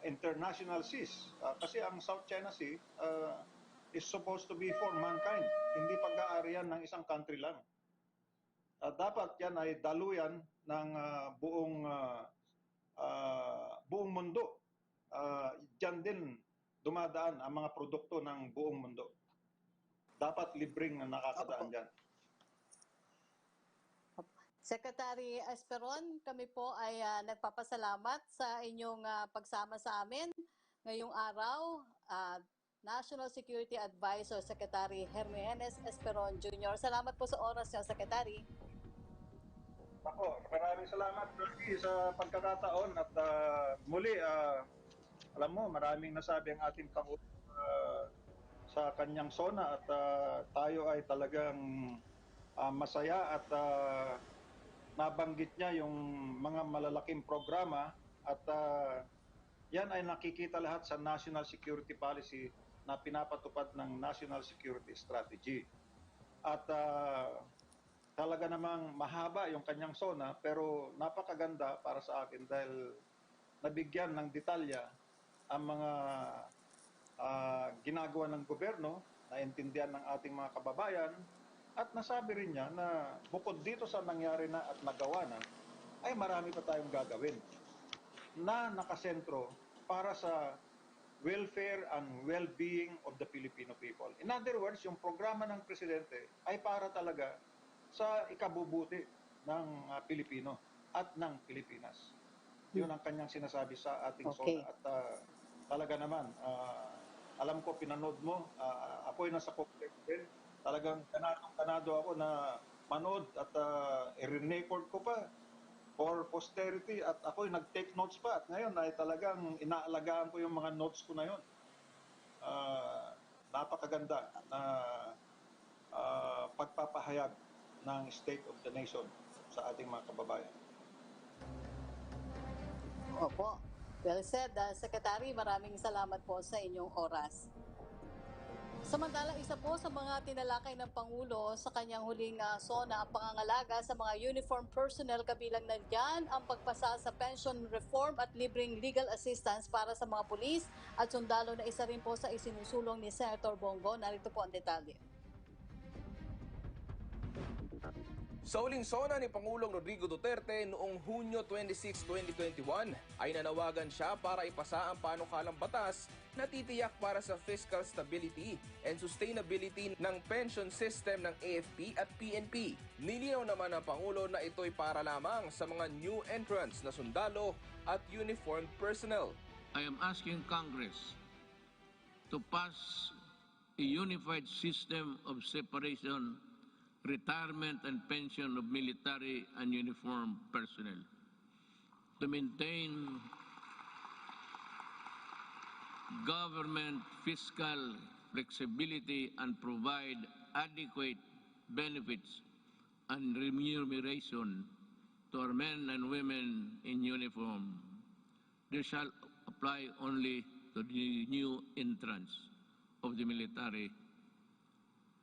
international seas. Kasi ang South China Sea is supposed to be for mankind, hindi pag-aarian ng isang country lang. Dapat yan ay daluyan ng buong mundo. Diyan din dumadaan ang mga produkto ng buong mundo. Dapat libreng na nakakadaan dyan. Secretary Esperon, kami po ay nagpapasalamat sa inyong pagsama sa amin ngayong araw. National Security Advisor Secretary Jimenez Esperon Jr. Salamat po sa oras niyo, Secretary. Ako, maraming salamat sa pagkakataon at muli, alam mo, maraming nasabi ang ating Pangulo sa kanyang sona at tayo ay talagang masaya at nabanggit niya yung mga malalaking programa At yan ay nakikita lahat sa National Security Policy na pinapatupad ng National Security Strategy. At talaga namang mahaba yung kanyang SONA, pero napakaganda para sa akin dahil nabigyan ng detalya ang mga ginagawa ng gobyerno, naintindihan ng ating mga kababayan, at nasabi rin niya na bukod dito sa nangyari na at nagawa na, ay marami pa tayong gagawin na nakasentro para sa welfare and well-being of the Filipino people. In other words, yung programa ng Presidente ay para talaga sa ikabubuti ng Pilipino at ng Pilipinas. Yun ang kanyang sinasabi sa ating Okay. SONA. At talaga naman, alam ko pinanood mo, ako'y nasa complex din. Talagang kanado ako na manood at i-record ko pa for posterity at ako'y nag-take notes pa. At ngayon ay talagang inaalagaan ko yung mga notes ko na yun. Napakaganda na pagpapahayag ng State of the Nation sa ating mga kababayan. Opo. Well said, Secretary. Maraming salamat po sa inyong oras. Samantala, isa po sa mga tinalakay ng Pangulo sa kanyang huling SONA ang pangangalaga sa mga uniform personnel, kabilang na diyan ang pagpasa sa pension reform at libreng legal assistance para sa mga pulis at sundalo na isa rin po sa isinusulong ni Senator Bongo. Narito po ang detalye. Sa huling SONA ni Pangulong Rodrigo Duterte noong Hunyo 26, 2021 ay nanawagan siya para ipasa ang panukalang batas na titiyak para sa fiscal stability and sustainability ng pension system ng AFP at PNP. Nilinaw naman ng Pangulo na ito'y para lamang sa mga new entrants na sundalo at uniformed personnel. I am asking Congress to pass a unified system of separation, retirement and pension of military and uniformed personnel to maintain government fiscal flexibility and provide adequate benefits and remuneration to our men and women in uniform. This shall apply only to the new entrants of the military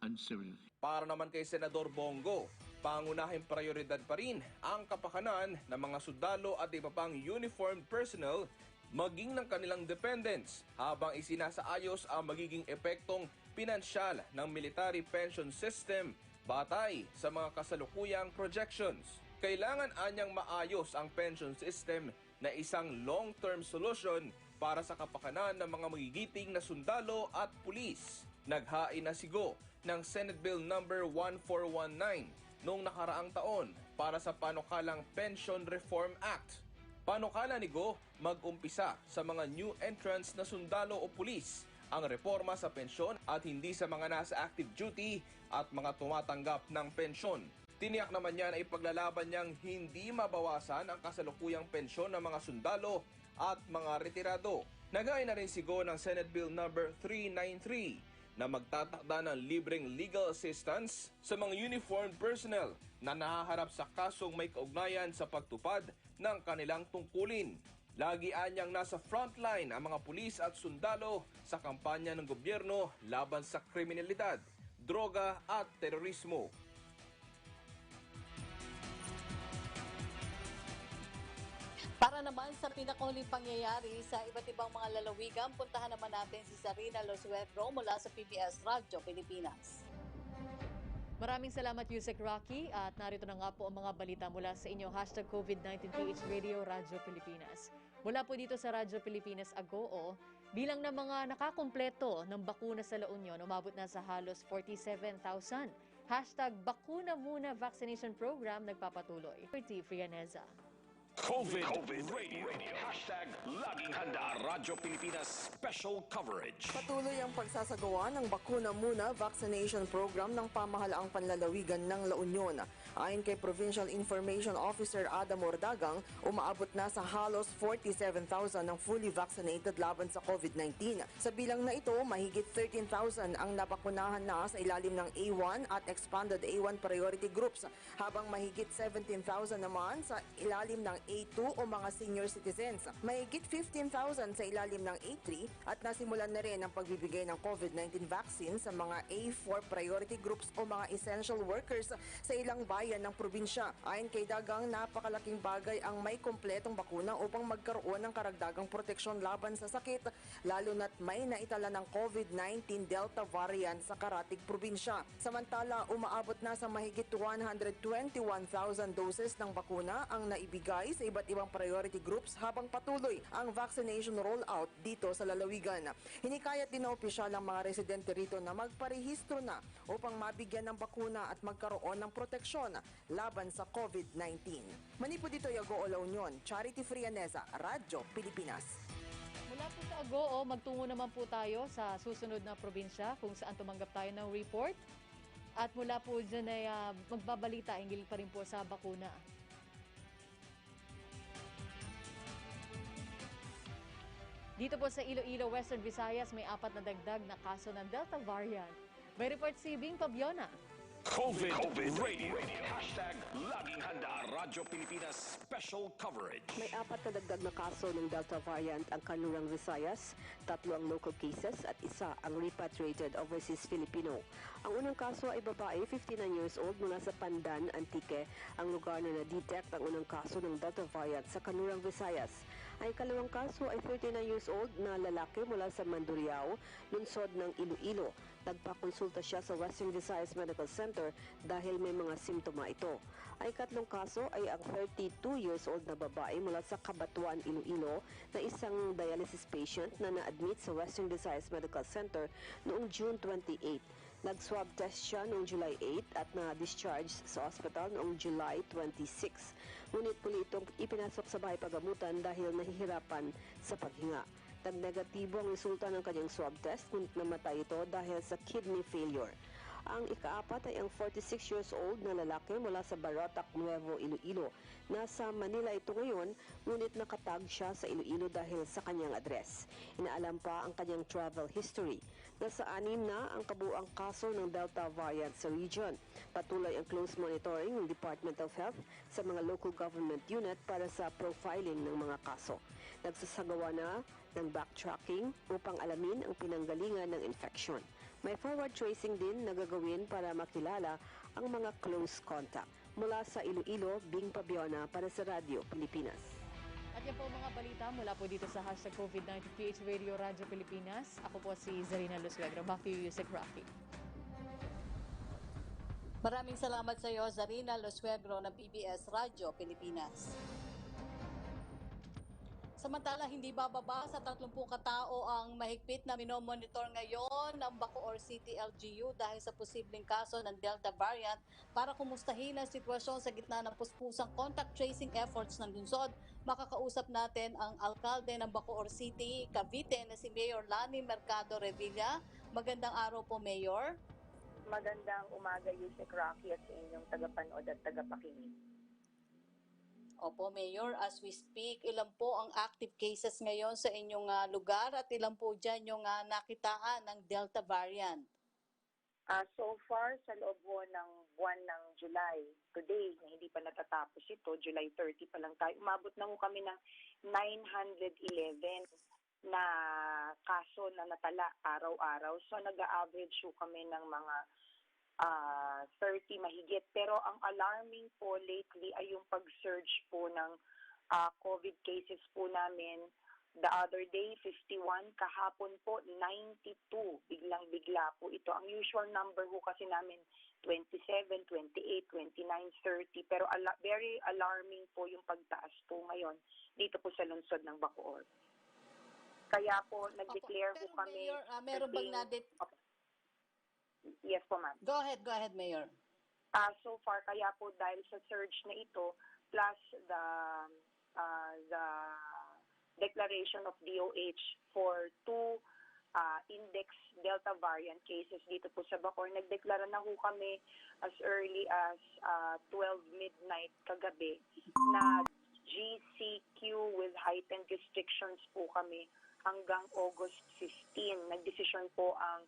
and civil. Para naman kay Senador Bongo, pangunahing prioridad pa rin ang kapakanan ng mga sundalo at iba pang uniformed personnel maging ng kanilang dependents habang isinasaayos ang magiging epektong pinansyal ng military pension system batay sa mga kasalukuyang projections. Kailangan anyang maayos ang pension system na isang long-term solution para sa kapakanan ng mga magigiting na sundalo at pulis. Naghain na sigo ng Senate Bill number 1419 noong nakaraang taon para sa panukalang Pension Reform Act. Panukala ni Go mag-umpisa sa mga new entrants na sundalo o pulis ang reforma sa pensyon at hindi sa mga nasa active duty at mga tumatanggap ng pensyon. Tiniyak naman niya na ipaglalaban niyang hindi mabawasan ang kasalukuyang pensyon ng mga sundalo at mga retirado. Naghain na rin sigo ng Senate Bill number 393 na magtatakda ng libreng legal assistance sa mga uniformed personnel na nahaharap sa kasong may kaugnayan sa pagtupad ng kanilang tungkulin. Lagi anyang nasa frontline ang mga pulis at sundalo sa kampanya ng gobyerno laban sa kriminalidad, droga at terorismo. Para naman sa pinakahuling pangyayari sa iba't ibang mga lalawigan, puntahan naman natin si Sarina Losuetro mula sa PBS Radyo Pilipinas. Maraming salamat, Yusek Rocky. At narito na nga po ang mga balita mula sa inyo. Hashtag COVID-19 PH Radio Radyo Pilipinas. Mula po dito sa Radyo Pilipinas Agoo, bilang ng mga nakakumpleto ng bakuna sa La Union, umabot na sa halos 47,000. Hashtag Bakuna Muna Vaccination Program nagpapatuloy. Frianeza. COVID Radio. Hashtag Laging Handa Radyo Pilipinas Special Coverage. Patuloy ang pagsasagawa ng Bakuna Muna Vaccination Program ng pamahalaang panlalawigan ng La Union. Ayon kay Provincial Information Officer Adam Ordagang, umaabot na sa halos 47,000 ng fully vaccinated laban sa COVID-19. Sa bilang na ito, mahigit 13,000 ang nabakunahan na sa ilalim ng A1 at expanded A1 priority groups, habang mahigit 17,000 naman sa ilalim ng A2 o mga senior citizens. Mahigit 15,000 sa ilalim ng A3 at nasimulan na rin ang pagbibigay ng COVID-19 vaccine sa mga A4 priority groups o mga essential workers sa ilang bayan ng probinsya. Ayon kay Dagang, napakalaking bagay ang may kompletong bakuna upang magkaroon ng karagdagang proteksyon laban sa sakit, lalo na't may naitala ng COVID-19 Delta variant sa karatig probinsya. Samantala, umaabot na sa mahigit 121,000 doses ng bakuna ang naibigay sa iba't ibang priority groups habang patuloy ang vaccination rollout dito sa lalawigan. Hinikayat din na opisyal ang mga residente rito na magparehistro na upang mabigyan ng bakuna at magkaroon ng proteksyon laban sa COVID-19. Manipo dito Yago La Union, Charity Frianesa, Radyo Pilipinas. Mula po sa Agoo, magtungo naman po tayo sa susunod na probinsya kung saan tumanggap tayo ng report. At mula po dyan ay magbabalita hinggil pa rin po sa bakuna. Dito po sa Iloilo, Western Visayas, may 4 na dagdag na kaso ng Delta variant. May report si Bing Pabiona. COVID Radio. Hashtag laging handa. Radyo Pilipinas Special Coverage. May 4 na dagdag na kaso ng Delta variant ang Kanlurang Visayas, 3 ang local cases at 1 ang repatriated overseas Filipino. Ang unang kaso ay babae, 59 years old mula sa Pandan, Antique, ang lugar na na-detect ang unang kaso ng Delta variant sa Kanlurang Visayas. Ang ikalawang kaso ay 39 years old na lalaki mula sa Mandurriao, lungsod ng Iloilo. Nagpakonsulta siya sa Western Visayas Medical Center dahil may mga simptoma ito. Ang ikatlong kaso ay ang 32 years old na babae mula sa Cabatuan, Iloilo na isang dialysis patient na na-admit sa Western Visayas Medical Center noong June 28. Nag-swab test siya noong July 8 at na-discharge sa hospital noong July 26. Ngunit muli itong ipinasok sa bahay pagamutan dahil nahihirapan sa paghinga. Nag-negatibo ang resulta ng kanyang swab test ngunit namatay ito dahil sa kidney failure. Ang ika-4 ay ang 46 years old na lalaki mula sa Barotac, Nuevo, Iloilo. Nasa Manila ito ngayon, ngunit nakatag siya sa Iloilo dahil sa kanyang address. Inaalam pa ang kanyang travel history. Nasa 6 na ang kabuang kaso ng Delta variant sa region. Patuloy ang close monitoring ng Department of Health sa mga local government unit para sa profiling ng mga kaso. Nagsasagawa na ng backtracking upang alamin ang pinanggalingan ng infection. May forward tracing din na gagawin para makilala ang mga close contact. Mula sa Iloilo, Bing Pabiona para sa Radyo Pilipinas. At yan po mga balita mula po dito sa hashtag COVID-19 PH Radio Radyo Pilipinas. Ako po si Zarina Lusuegro. Back to you, Yusek Rocky. Maraming salamat sa iyo, Zarina Lusuegro ng PBS Radyo Pilipinas. Samantala, hindi bababa sa 30 katao ang mahigpit na minomonitor ngayon ng Bacoor City LGU dahil sa posibleng kaso ng Delta variant para kumustahin ang sitwasyon sa gitna ng puspusang contact tracing efforts ng lungsod. Makakausap natin ang alkalde ng Bacoor City, Cavite na si Mayor Lani Mercado Revilla. Magandang araw po, Mayor. Magandang umaga, Yusek Rocky at sa inyong tagapanood at tagapakinig. Opo, Mayor, as we speak, ilan po ang active cases ngayon sa inyong lugar at ilan po dyan yung nakitaan ng Delta variant? So far, sa loob po ng buwan ng July, today, na hindi pa natatapos ito, July 30 pa lang tayo, umabot na po kami ng 911 na kaso na natala araw-araw. So nag-a-average po kami ng mga 30 mahigit. Pero ang alarming po lately ay yung pag-surge po ng COVID cases po namin. The other day, 51. Kahapon po, 92. Biglang-bigla po ito. Ang usual number po kasi namin, 27, 28, 29, 30. Pero very alarming po yung pagtaas po ngayon dito po sa lungsod ng Bacoor. Kaya po, nag-declare po kami. Mayor, meron bang Yes po, ma'am. Go ahead, Mayor. So far, kaya po dahil sa surge na ito, plus the declaration of DOH for 2 index Delta variant cases dito po sa Bacoor, nagdeklara na po kami as early as 12 midnight kagabi na GCQ with heightened restrictions po kami hanggang August 15. Nagdesisyon po ang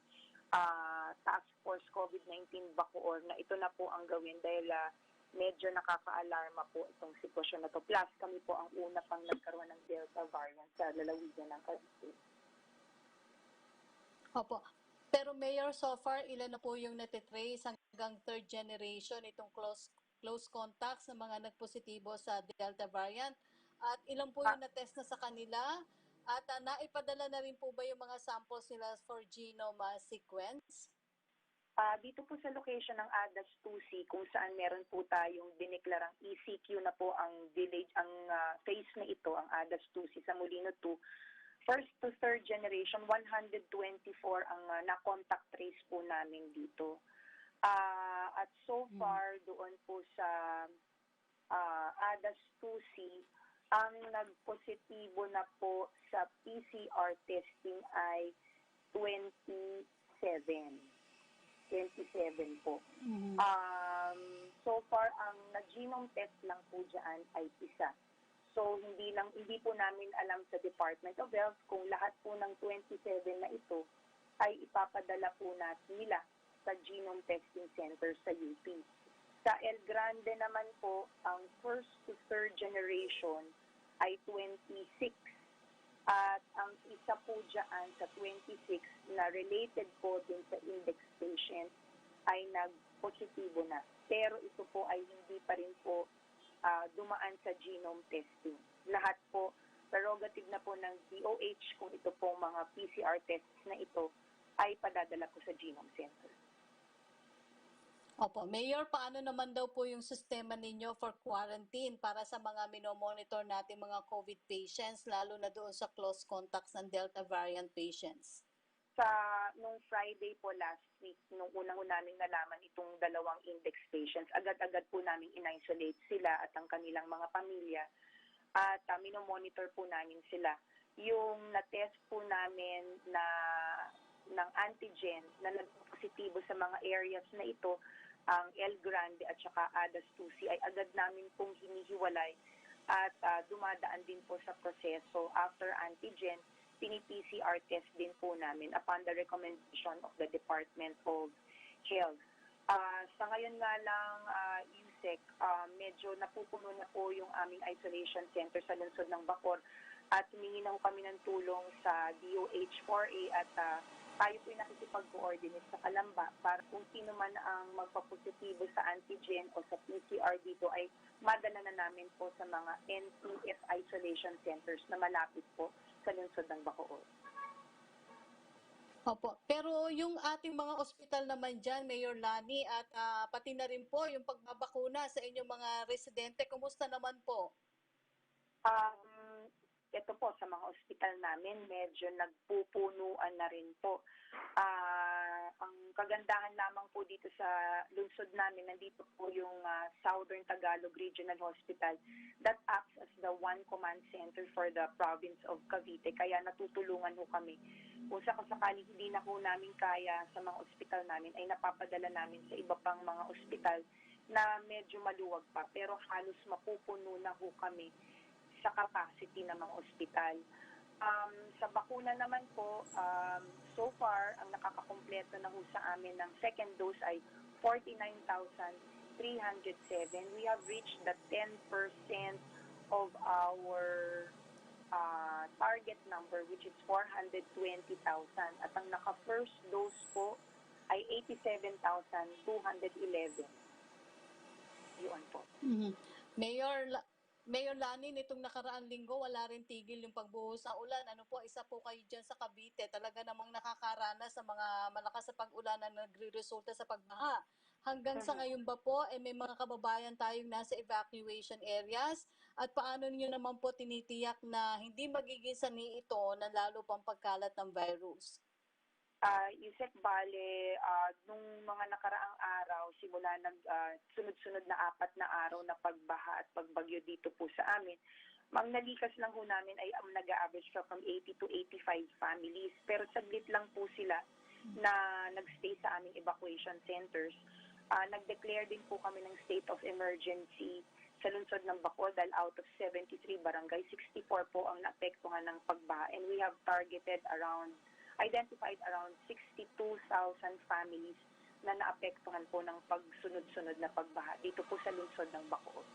Task Force COVID-19 Bacoor na ito na po ang gawin dahil medyo nakaka-alarma po itong sitwasyon na to. Plus, kami po ang una pang nagkaroon ng Delta variant sa lalawigan ng Cavite. Opo. Pero Mayor, so far, ilan na po yung natitrace hanggang third generation itong close contacts ng mga nagpositibo sa Delta variant? At ilan po yung natest na sa kanila? At naipadala na rin po ba yung mga samples nila for genome sequence? Dito po sa location ng ADAS 2C, kung saan meron po tayong dineklarang ECQ na po ang village, ang phase na ito, ang ADAS 2C sa Molino 2, first to third generation, 124 ang na-contact trace po namin dito. At so far, doon po sa ADAS 2C, ang nagpositibo na po sa PCR testing ay 27 po. So far, ang nag-genome test lang po dyan ay isa. So, hindi po namin alam sa Department of Health kung lahat po ng 27 na ito ay ipapadala po natin nila sa genome testing center sa UP. Sa El Grande naman po, ang first to third generation ay 26. At ang isa po dyan sa 26 na related po din sa index patient ay nag-positibo na. Pero ito po ay hindi pa rin po dumaan sa genome testing. Lahat po, prerogative na po ng DOH kung ito po mga PCR tests na ito ay padadala po sa genome center. Opo. Mayor, paano naman daw po yung sistema ninyo for quarantine para sa mga minomonitor natin mga COVID patients, lalo na doon sa close contacts ng Delta variant patients? Nung Friday po last week, nung unang namin nalaman itong dalawang index patients, agad-agad po namin in-isolate sila at ang kanilang mga pamilya at minomonitor po namin sila. Yung na-test po namin ng antigen na nag-positibo sa mga areas na ito, ang El Grande at saka ADAS 2C ay agad namin pong hinihiwalay at dumadaan din po sa proseso. After antigen, pini-PCR test din po namin upon the recommendation of the Department of Health. Sa ngayon nga lang, USEC, medyo napupuno na po yung aming isolation center sa lungsod ng Bacoor at humingi na kami ng tulong sa DOH-4A at tayo po nakikipag-coordinate sa Kalamba para kung sino man ang magpapositibo sa antigen o sa PCR dito ay madala na namin po sa mga NPF isolation centers na malapit po sa lungsod ng Bacoor. Opo. Pero yung ating mga ospital naman dyan, Mayor Lani, at pati na rin po yung pagbabakuna sa inyong mga residente, kumusta naman po? Ito po, sa mga ospital namin, medyo nagpupunuan na rin po. Ang kagandahan lamang po dito sa lungsod namin, nandito po yung Southern Tagalog Regional Hospital that acts as the one command center for the province of Cavite. Kaya natutulungan ho kami. Kung sakasakali hindi na ho namin kaya sa mga ospital namin, ay napapadala namin sa iba pang mga ospital na medyo maluwag pa. Pero halos mapupuno na ho kami sa capacity ng mga ospital. Sa bakuna naman po, so far, ang nakakakompleto na ho sa amin ng second dose ay 49,307. We have reached the 10% of our target number, which is 420,000. At ang naka-first dose po ay 87,211. Yun po. Mm-hmm. Mayor Lani, nitong nakaraang linggo, wala rin tigil yung pagbuhos ng ulan. Ano po, isa po kayo dyan sa Cavite. Talaga namang nakakaranas sa mga malakas sa pag-ulan na nagre-resulta sa pagbaha. Hanggang sa ngayon ba po, may mga kababayan tayong nasa evacuation areas? At paano niyo naman po tinitiyak na hindi magiging sanhi ito na lalo pang pagkalat ng virus? Yusek, bale, nung mga nakaraang araw, simula sunod-sunod na 4 na araw na pagbaha at pagbagyo dito po sa amin, ang nalikas lang ho namin ay nag-average from 80 to 85 families. Pero saglit lang po sila na nagstay sa aming evacuation centers. Nag-declare din po kami ng state of emergency sa lungsod ng Bacoor dahil out of 73 barangay, 64 po ang naapektuhan ng pagbaha. And we have identified around 62,000 families na naapektuhan po ng pagsunod-sunod na pagbaha dito po sa lungsod ng Bacoor.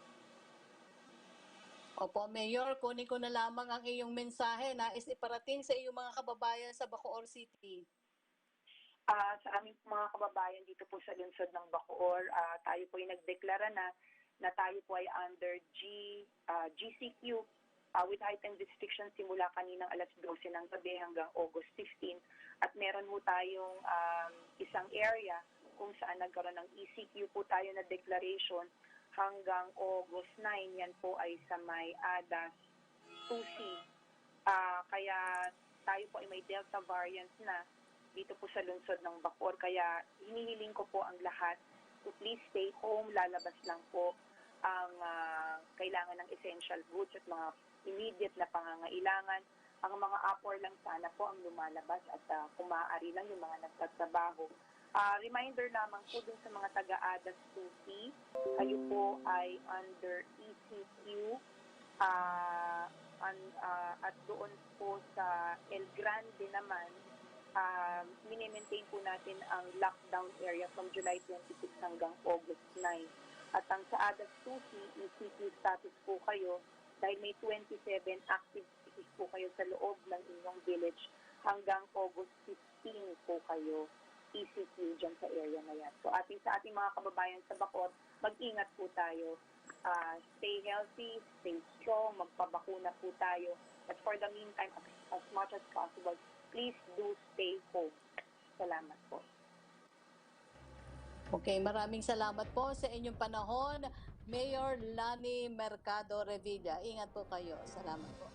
Opo, Mayor, kunin ko na lamang ang iyong mensahe na iparating sa iyong mga kababayan sa Bacoor City. Sa aming mga kababayan dito po sa lungsod ng Bacoor, tayo po ay nagdeklara na tayo po ay under GCQ with heightened restrictions simula kaninang alas 12 ng gabi hanggang August 15. At meron po tayong isang area kung saan nagkaroon ng ECQ po tayo na declaration hanggang August 9. Yan po ay sa may ADAS 2C. Kaya tayo po ay may Delta variant na dito po sa lungsod ng Bacoor. Kaya hinihiling ko po ang lahat to please stay home, lalabas lang po ang kailangan ng essential goods at mga immediate na pangangailangan. Ang mga upper lang sana po ang lumalabas at kung maaari lang yung mga nagtatrabaho. Reminder lamang po dun sa mga taga-ADAS 2C, kayo po ay under ECQ at doon po sa El Grande naman, mini-maintain po natin ang lockdown area from July 26 hanggang August 9. At ang sa ADAS 2C, ECQ status po kayo dahil may 27 active cases po kayo sa loob ng inyong village hanggang August 15 po kayo ECQ dyan sa area na yan. So sa ating mga kababayan sa Bacoor, mag-ingat po tayo. Stay healthy, stay strong, magpabakuna po tayo. But for the meantime, as much as possible, please do stay home. Salamat po. Okay, maraming salamat po sa inyong panahon, Mayor Lani Mercado Revilla. Ingat po kayo. Salamat po.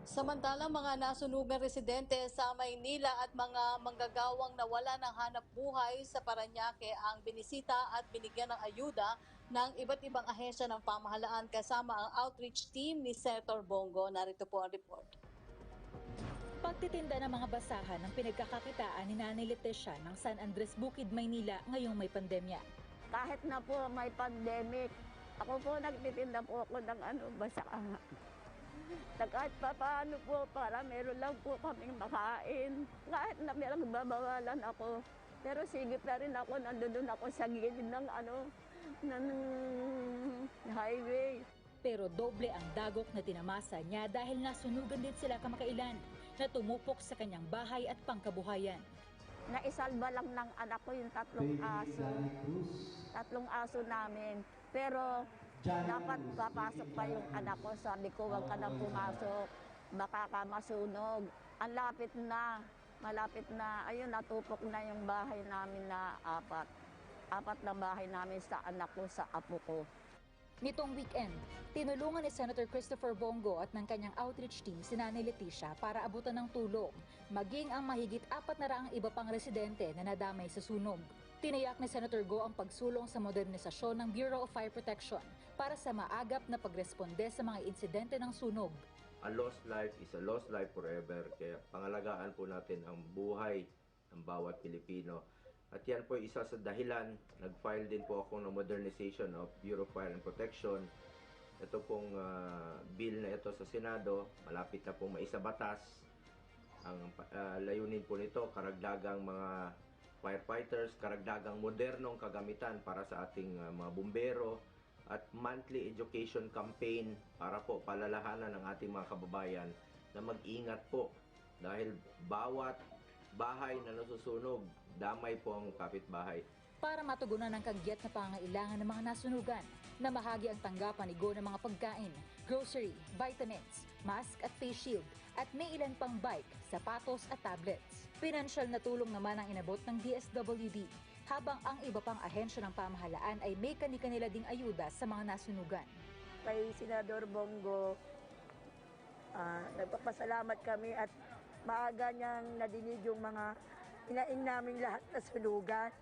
Samantalang mga nasunugan residente sa Maynila at mga manggagawang nawala ng hanap buhay sa Parañaque ang binisita at binigyan ng ayuda ng iba't ibang ahensya ng pamahalaan kasama ang outreach team ni Senator Bongo. Narito po ang report. Pagtitinda ng mga basahan ng pinagkakakitaan ni Nanay Leticia ng San Andres Bukid, Maynila ngayong may pandemya. Kahit na po may pandemic, ako po nagtitinda po ako ng basahan. Kahit pa paano po para meron lang po kaming makain. Kahit na meron babawalan ako. Pero sige pa rin ako, nandun ako sa gilid ng highway. Pero doble ang dagok na tinamasa niya dahil nasunugan din sila kamakailan na tumupok sa kanyang bahay at pangkabuhayan. Naisalba lang ng anak ko yung tatlong aso namin. Pero dapat papasok pa yung anak ko. Sabi ko, huwag ka na pumasok. Baka ka masunog. Ang malapit na. Ayun, natupok na yung bahay namin na apat. Apat na bahay namin sa anak ko, sa apo ko. Nitong weekend, tinulungan ni Senator Christopher Bongo at ng kanyang outreach team si Nanay Leticia para abutan ng tulong, maging ang mahigit 400 iba pang residente na nadamay sa sunog. Tiniyak ni Senator Go ang pagsulong sa modernisasyon ng Bureau of Fire Protection para sa maagap na pagresponde sa mga insidente ng sunog. A lost life is a lost life forever, kaya pangalagaan po natin ang buhay ng bawat Pilipino. At yan po isa sa dahilan, nag-file din po ako ng modernization of Bureau of Fire and Protection. Ito pong bill na ito sa Senado, malapit na pong maisabatas. Ang layunin po nito, karagdagang mga firefighters, karagdagang modernong kagamitan para sa ating mga bumbero, at monthly education campaign para po palalahanan ng ating mga kababayan na mag-ingat po dahil bawat bahay na nasusunog, damay po ang kapitbahay. Para matugunan ang kagyat na pangailangan ng mga nasunugan, namahagi ang tanggapan ni Go ng mga pagkain, grocery, vitamins, mask at face shield, at may ilan pang bike, sapatos at tablets. Pinansyal na tulong naman ang inabot ng DSWD, habang ang iba pang ahensya ng pamahalaan ay may kani-kanila ding ayuda sa mga nasunugan. Kay Senador Bongo, nagpapasalamat kami at maaga niyang nadinig yung mga hinaing namin lahat na sunugan.